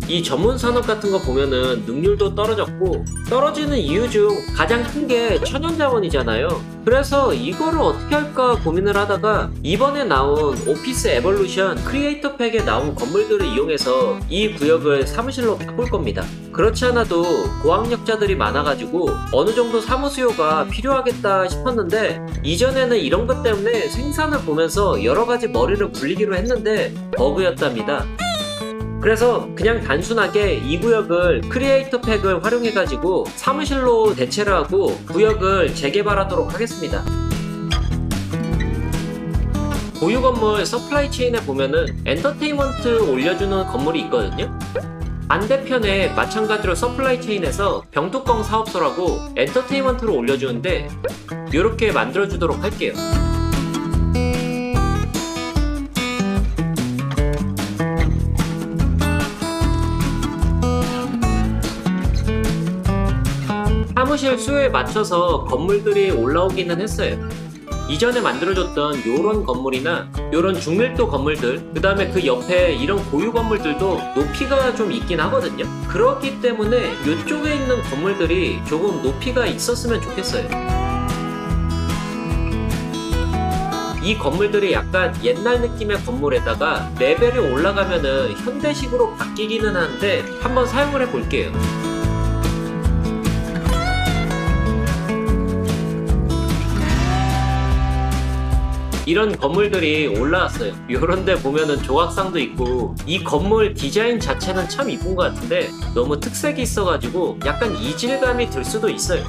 이 전문 산업 같은 거 보면은 능률도 떨어졌고, 떨어지는 이유 중 가장 큰 게 천연자원이잖아요. 그래서 이거를 어떻게 할까 고민을 하다가 이번에 나온 오피스 에볼루션 크리에이터 팩에 나온 건물들을 이용해서 이 구역을 사무실로 바꿀 겁니다. 그렇지 않아도 고학력자들이 많아가지고 어느 정도 사무 수요가 필요하겠다 싶었는데, 이전에는 이런 것 때문에 생산을 보면서 여러 가지 머리를 굴리기로 했는데 버그였답니다. 그래서 그냥 단순하게 이 구역을 크리에이터 팩을 활용해가지고 사무실로 대체를 하고 구역을 재개발하도록 하겠습니다. 보유 건물 서플라이 체인에 보면은 엔터테인먼트 올려주는 건물이 있거든요. 반대편에 마찬가지로 서플라이 체인에서 병뚜껑 사업소라고 엔터테인먼트를 올려주는데 이렇게 만들어주도록 할게요. 사무실 수요에 맞춰서 건물들이 올라오기는 했어요. 이전에 만들어줬던 요런 건물이나 요런 중밀도 건물들, 그 다음에 그 옆에 이런 고유 건물들도 높이가 좀 있긴 하거든요. 그렇기 때문에 이쪽에 있는 건물들이 조금 높이가 있었으면 좋겠어요. 이 건물들이 약간 옛날 느낌의 건물에다가 레벨이 올라가면은 현대식으로 바뀌기는 하는데 한번 사용을 해볼게요. 이런 건물들이 올라왔어요. 요런데 보면은 조각상도 있고, 이 건물 디자인 자체는 참 이쁜 것 같은데 너무 특색이 있어가지고 약간 이질감이 들 수도 있어요.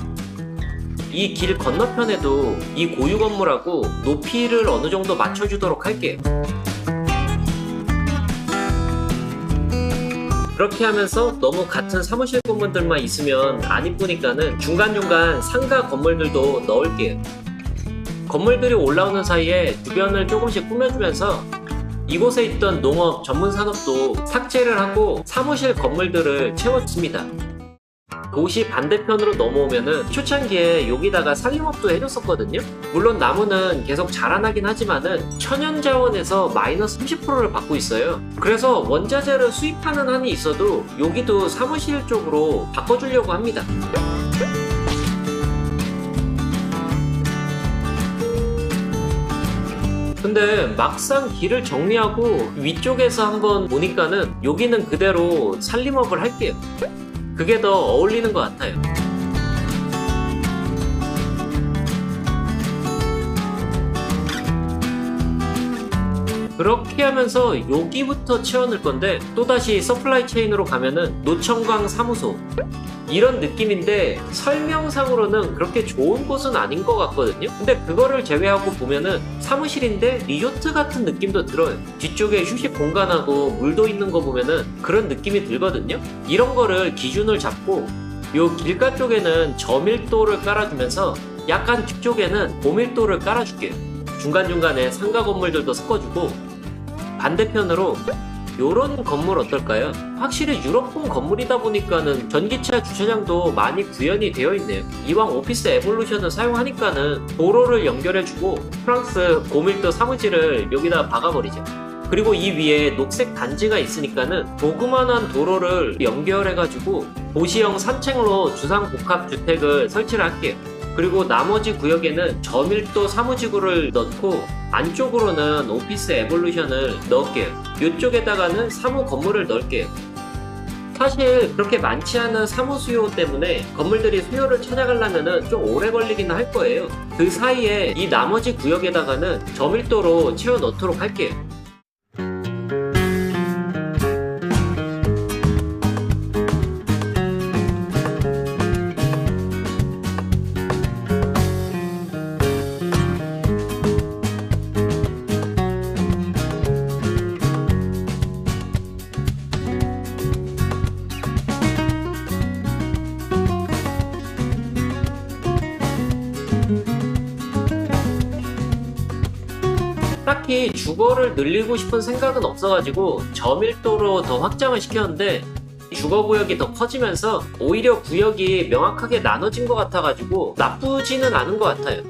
이 길 건너편에도 이 고유 건물하고 높이를 어느 정도 맞춰주도록 할게요. 그렇게 하면서 너무 같은 사무실 건물들만 있으면 안 이쁘니까는 중간중간 상가 건물들도 넣을게요. 건물들이 올라오는 사이에 주변을 조금씩 꾸며주면서 이곳에 있던 농업 전문 산업도 삭제를 하고 사무실 건물들을 채웠습니다. 도시 반대편으로 넘어오면은 초창기에 여기다가 산림업도 해줬었거든요. 물론 나무는 계속 자라나긴 하지만은 천연자원에서 마이너스 30%를 받고 있어요. 그래서 원자재를 수입하는 한이 있어도 여기도 사무실 쪽으로 바꿔주려고 합니다. 근데 막상 길을 정리하고 위쪽에서 한번 보니까는 여기는 그대로 산림업을 할게요. 그게 더 어울리는 것 같아요. 그렇게 하면서 여기부터 채워넣을 건데, 또다시 서플라이 체인으로 가면은 노천광 사무소, 이런 느낌인데 설명상으로는 그렇게 좋은 곳은 아닌 것 같거든요. 근데 그거를 제외하고 보면은 사무실인데 리조트 같은 느낌도 들어요. 뒤쪽에 휴식 공간하고 물도 있는 거 보면은 그런 느낌이 들거든요. 이런 거를 기준을 잡고 요 길가 쪽에는 저밀도를 깔아주면서 약간 뒤쪽에는 고밀도를 깔아줄게요. 중간중간에 상가 건물들도 섞어주고, 반대편으로 요런 건물 어떨까요? 확실히 유럽풍 건물이다 보니까는 전기차 주차장도 많이 구현이 되어 있네요. 이왕 오피스 에볼루션을 사용하니까는 도로를 연결해주고 프랑스 고밀도 사무실을 여기다 박아버리죠. 그리고 이 위에 녹색 단지가 있으니까는 조그만한 도로를 연결해가지고 도시형 산책로 주상복합주택을 설치를 할게요. 그리고 나머지 구역에는 저밀도 사무지구를 넣고 안쪽으로는 오피스 에볼루션을 넣을게요. 이쪽에다가는 사무 건물을 넣을게요. 사실 그렇게 많지 않은 사무 수요 때문에 건물들이 수요를 찾아가려면 좀 오래 걸리긴 할 거예요. 그 사이에 이 나머지 구역에다가는 저밀도로 채워 넣도록 할게요. 딱히 주거를 늘리고 싶은 생각은 없어가지고 저밀도로 더 확장을 시켰는데, 주거구역이 더 커지면서 오히려 구역이 명확하게 나눠진 것 같아가지고 나쁘지는 않은 것 같아요.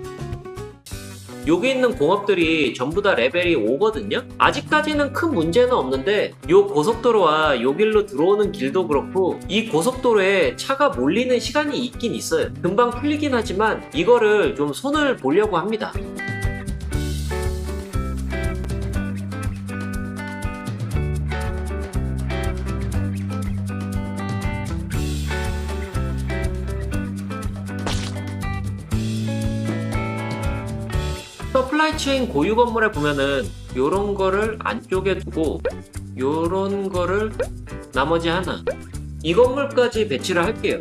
여기 있는 공업들이 전부 다 레벨이 5거든요. 아직까지는 큰 문제는 없는데 요 고속도로와 요 길로 들어오는 길도 그렇고 이 고속도로에 차가 몰리는 시간이 있긴 있어요. 금방 풀리긴 하지만 이거를 좀 손을 보려고 합니다. 서플라이 체인 고유 건물에 보면은 요런 거를 안쪽에 두고 요런 거를 나머지 하나 이 건물까지 배치를 할게요.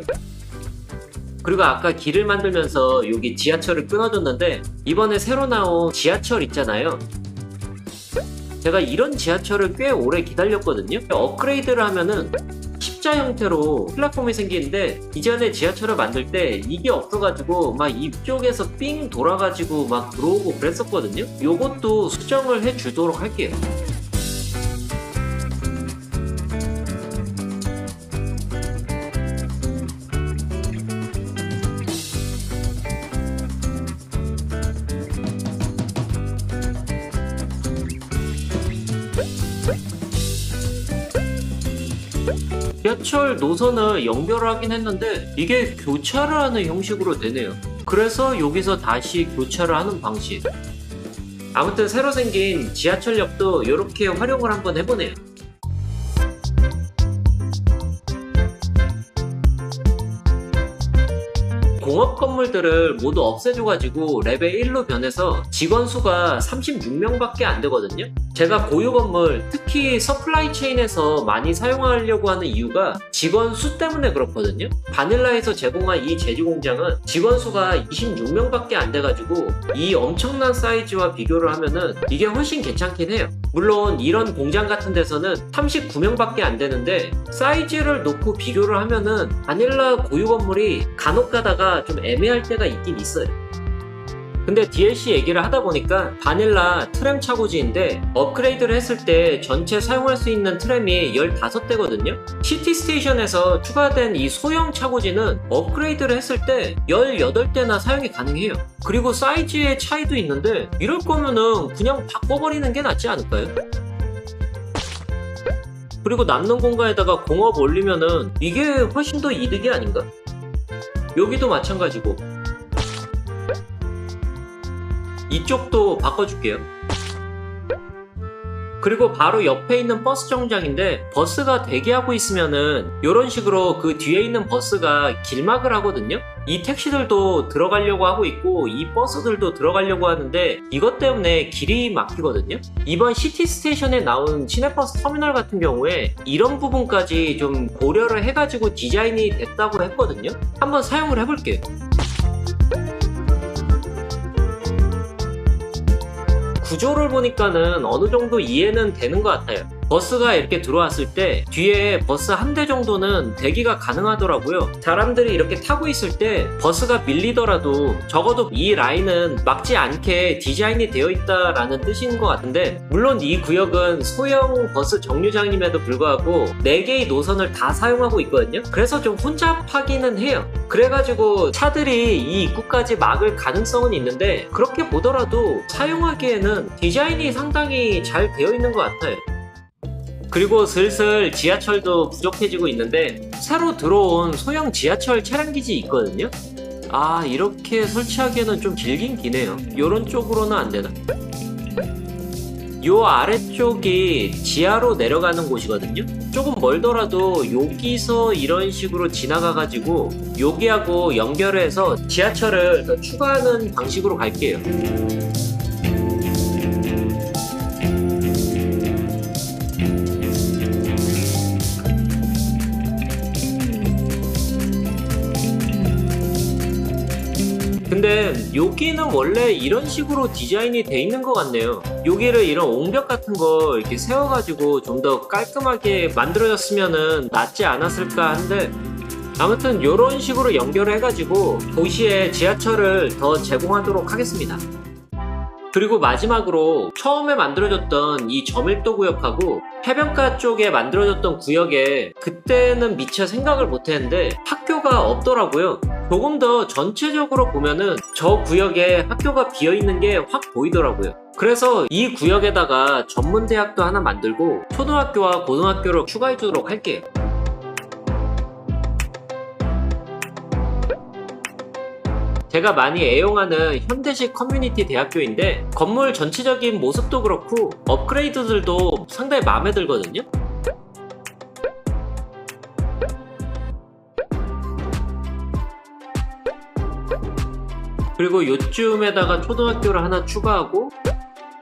그리고 아까 길을 만들면서 여기 지하철을 끊어줬는데 이번에 새로 나온 지하철 있잖아요. 제가 이런 지하철을 꽤 오래 기다렸거든요. 업그레이드를 하면은 십자 형태로 플랫폼이 생기는데 이전에 지하철을 만들 때 이게 없어가지고 막 이쪽에서 삥 돌아가지고 막 들어오고 그랬었거든요. 요것도 수정을 해주도록 할게요. 지하철 노선을 연결을 하긴 했는데 이게 교차를 하는 형식으로 되네요. 그래서 여기서 다시 교차를 하는 방식. 아무튼 새로 생긴 지하철역도 이렇게 활용을 한번 해보네요. 공업 건물들을 모두 없애줘가지고 레벨 1로 변해서 직원 수가 36명밖에 안 되거든요. 제가 고유 건물, 특히 서플라이 체인에서 많이 사용하려고 하는 이유가 직원 수 때문에 그렇거든요. 바닐라에서 제공한 이 제지 공장은 직원 수가 26명밖에 안 돼가지고 이 엄청난 사이즈와 비교를 하면은 이게 훨씬 괜찮긴 해요. 물론 이런 공장 같은 데서는 39명밖에 안 되는데 사이즈를 놓고 비교를 하면은 바닐라 고유 건물이 간혹 가다가 좀 애매할 때가 있긴 있어요. 근데 DLC 얘기를 하다 보니까 바닐라 트램 차고지인데 업그레이드를 했을 때 전체 사용할 수 있는 트램이 15대거든요. 시티 스테이션에서 추가된 이 소형 차고지는 업그레이드를 했을 때 18대나 사용이 가능해요. 그리고 사이즈의 차이도 있는데 이럴 거면은 그냥 바꿔버리는 게 낫지 않을까요? 그리고 남는 공간에다가 공업 올리면은 이게 훨씬 더 이득이 아닌가? 여기도 마찬가지고 이쪽도 바꿔줄게요. 그리고 바로 옆에 있는 버스 정류장인데 버스가 대기하고 있으면은 이런 식으로 그 뒤에 있는 버스가 길막을 하거든요. 이 택시들도 들어가려고 하고 있고 이 버스들도 들어가려고 하는데 이것 때문에 길이 막히거든요. 이번 시티 스테이션에 나온 시내버스 터미널 같은 경우에 이런 부분까지 좀 고려를 해가지고 디자인이 됐다고 했거든요. 한번 사용을 해볼게요. 구조를 보니까는 어느 정도 이해는 되는 것 같아요. 버스가 이렇게 들어왔을 때 뒤에 버스 한 대 정도는 대기가 가능하더라고요. 사람들이 이렇게 타고 있을 때 버스가 밀리더라도 적어도 이 라인은 막지 않게 디자인이 되어 있다라는 뜻인 것 같은데, 물론 이 구역은 소형 버스 정류장임에도 불구하고 4개의 노선을 다 사용하고 있거든요. 그래서 좀 혼잡하기는 해요. 그래가지고 차들이 이 입구까지 막을 가능성은 있는데 그렇게 보더라도 사용하기에는 디자인이 상당히 잘 되어 있는 것 같아요. 그리고 슬슬 지하철도 부족해지고 있는데 새로 들어온 소형 지하철 차량기지 있거든요. 아, 이렇게 설치하기에는 좀 길긴 기네요. 요런 쪽으로는 안 되나? 요 아래쪽이 지하로 내려가는 곳이거든요. 조금 멀더라도 여기서 이런 식으로 지나가가지고 여기하고 연결해서 지하철을 더 추가하는 방식으로 갈게요. 근데 여기는 원래 이런 식으로 디자인이 돼 있는 것 같네요. 여기를 이런 옹벽 같은 거 이렇게 세워가지고 좀 더 깔끔하게 만들어졌으면 낫지 않았을까 한데, 아무튼 이런 식으로 연결을 해가지고 도시에 지하철을 더 제공하도록 하겠습니다. 그리고 마지막으로 처음에 만들어졌던 이 저밀도 구역하고 해변가 쪽에 만들어졌던 구역에 그때는 미처 생각을 못했는데 학교가 없더라고요. 조금 더 전체적으로 보면은 저 구역에 학교가 비어있는 게 확 보이더라고요. 그래서 이 구역에다가 전문대학도 하나 만들고 초등학교와 고등학교를 추가해주도록 할게요. 제가 많이 애용하는 현대식 커뮤니티 대학교인데 건물 전체적인 모습도 그렇고 업그레이드들도 상당히 마음에 들거든요. 그리고 요쯤에다가 초등학교를 하나 추가하고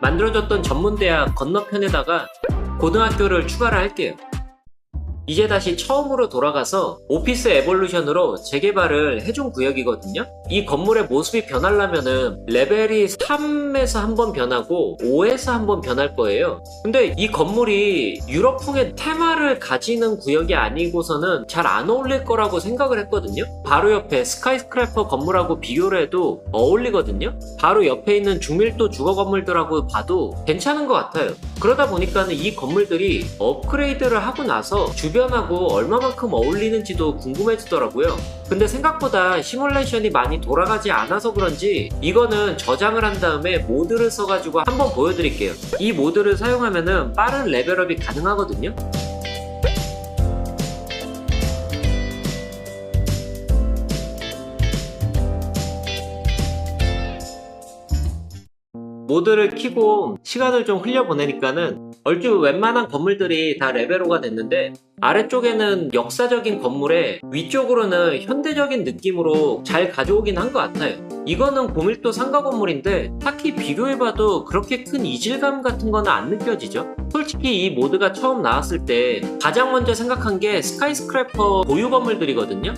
만들어졌던 전문대학 건너편에다가 고등학교를 추가를 할게요. 이제 다시 처음으로 돌아가서 오피스 에볼루션으로 재개발을 해준 구역이거든요. 이 건물의 모습이 변하려면은 레벨이 3에서 한번 변하고 5에서 한번 변할 거예요. 근데 이 건물이 유럽풍의 테마를 가지는 구역이 아니고서는 잘 안 어울릴 거라고 생각을 했거든요. 바로 옆에 스카이스크래퍼 건물하고 비교를 해도 어울리거든요. 바로 옆에 있는 중밀도 주거 건물들하고 봐도 괜찮은 것 같아요. 그러다 보니까는 이 건물들이 업그레이드를 하고 나서 주변하고 얼마만큼 어울리는지도 궁금해지더라고요. 근데 생각보다 시뮬레이션이 많이 돌아가지 않아서 그런지 이거는 저장을 한 다음에 모드를 써가지고 한번 보여드릴게요. 이 모드를 사용하면은 빠른 레벨업이 가능하거든요. 모드를 켜고 시간을 좀 흘려보내니까는 얼추 웬만한 건물들이 다 레벨5가 됐는데 아래쪽에는 역사적인 건물에 위쪽으로는 현대적인 느낌으로 잘 가져오긴 한 것 같아요. 이거는 고밀도 상가 건물인데 딱히 비교해봐도 그렇게 큰 이질감 같은 거는 안 느껴지죠. 솔직히 이 모드가 처음 나왔을 때 가장 먼저 생각한 게 스카이스크래퍼 보유 건물들이거든요.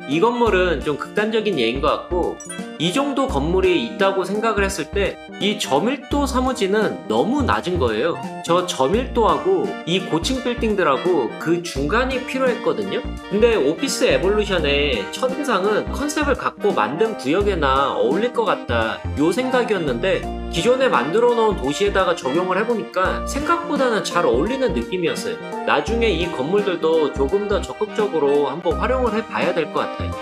이 건물은 좀 극단적인 예인 것 같고 이 정도 건물이 있다고 생각을 했을 때 이 저밀도 사무지는 너무 낮은 거예요. 저 저밀도하고 이 고층 빌딩들하고 그 중간이 필요했거든요. 근데 오피스 에볼루션의 첫인상은 컨셉을 갖고 만든 구역에나 어울릴 것 같다 요 생각이었는데 기존에 만들어 놓은 도시에다가 적용을 해보니까 생각보다는 잘 어울리는 느낌이었어요. 나중에 이 건물들도 조금 더 적극적으로 한번 활용을 해봐야 될 것 같아요.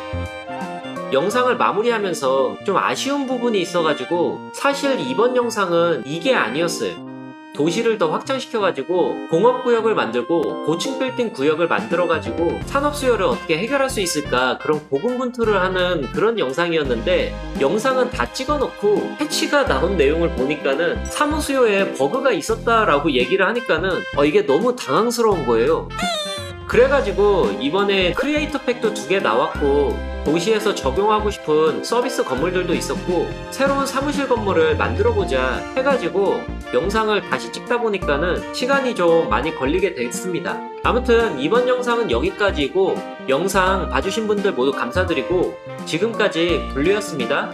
영상을 마무리하면서 좀 아쉬운 부분이 있어가지고 사실 이번 영상은 이게 아니었어요. 도시를 더 확장시켜가지고 공업구역을 만들고 고층 빌딩 구역을 만들어가지고 산업 수요를 어떻게 해결할 수 있을까 그런 고군분투를 하는 그런 영상이었는데 영상은 다 찍어놓고 패치가 나온 내용을 보니까는 사무 수요에 버그가 있었다라고 얘기를 하니까는 이게 너무 당황스러운 거예요. 그래가지고 이번에 크리에이터 팩도 2개 나왔고 도시에서 적용하고 싶은 서비스 건물들도 있었고 새로운 사무실 건물을 만들어보자 해가지고 영상을 다시 찍다 보니까는 시간이 좀 많이 걸리게 됐습니다. 아무튼 이번 영상은 여기까지고 영상 봐주신 분들 모두 감사드리고 지금까지 블루였습니다.